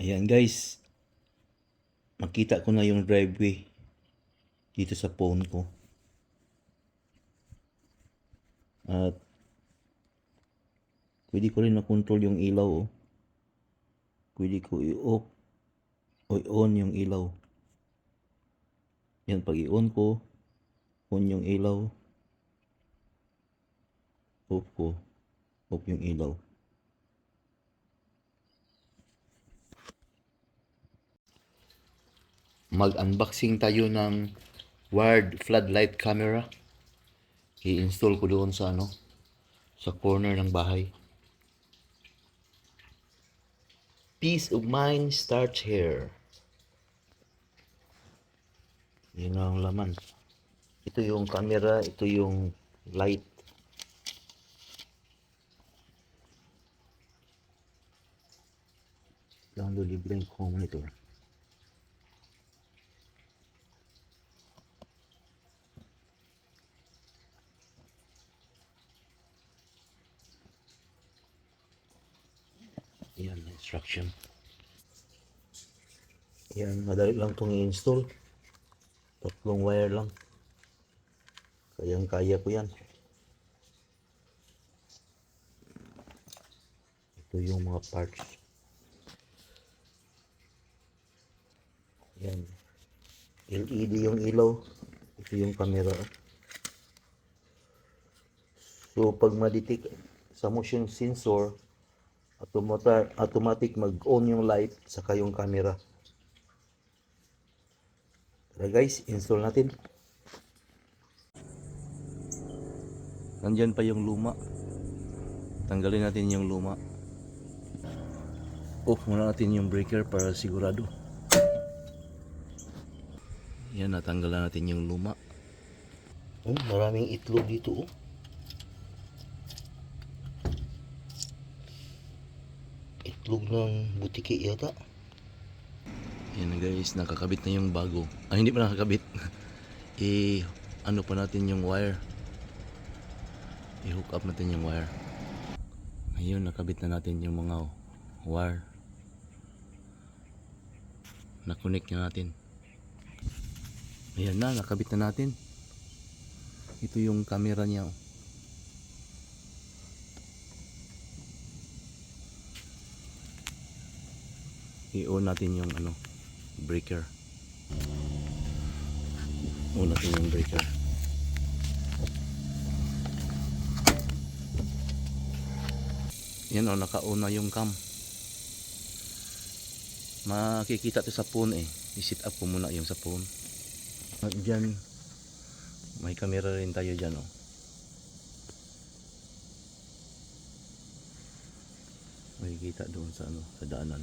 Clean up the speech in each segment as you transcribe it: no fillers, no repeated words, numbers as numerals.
Ayan guys, makita ko na yung driveway dito sa phone ko. At pwede ko rin na-control yung ilaw. Pwede ko i-off o i-on yung ilaw. Yan, pag i-on ko, on yung ilaw. Off ko, off yung ilaw. Mag-unboxing tayo ng wired floodlight camera. I-install ko doon sa sa corner ng bahay. Peace of mind starts here. Yun ang laman. Ito yung camera, ito yung light. Download libreng monitor. Yan, instruction. Yan, madali lang itong i-install. 3 wire lang. Kayang-kaya ko yan. Ito yung mga parts. Yan. LED yung ilaw. Ito yung camera. So, pag ma-detect sa motion sensor, automatic mag-on yung light saka yung camera. Tara guys, install natin. Nandyan pa yung luma. Tanggalin natin yung luma. Off muna natin yung breaker para sigurado. Yan, natanggalan natin yung luma. Maraming itlog dito. Itlog ng butiki yata. Yan guys, nakakabit na yung bago. Hindi pa nakakabit. Ano pa natin yung wire. I-hook up natin yung wire. Ayun, nakabit na natin yung mga wire. Na-connect na natin. Ayan na, nakabit na natin. Ito yung camera niya. I-on natin yung breaker. On natin yung breaker. Yan naka-on na yung cam. Makikita to sa phone I-set up ko muna yung sa phone. At dyan, may camera rin tayo dyan makikita doon sa sa daanan.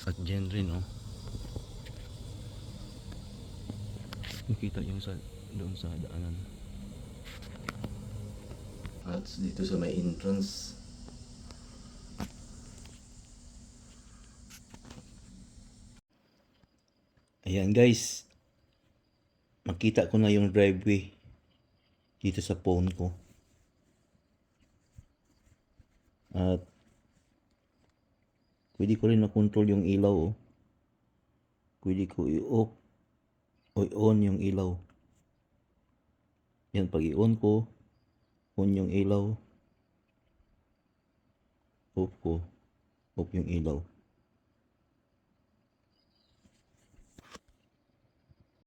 At dyan rin nakita yung doon sa daanan. At dito sa may entrance. Ayan guys, makita ko na yung driveway dito sa phone ko. At pwede ko rin na-control yung ilaw. Pwede ko i-off o i-on yung ilaw. Yan, pag i-on ko, on yung ilaw. Off ko, off yung ilaw.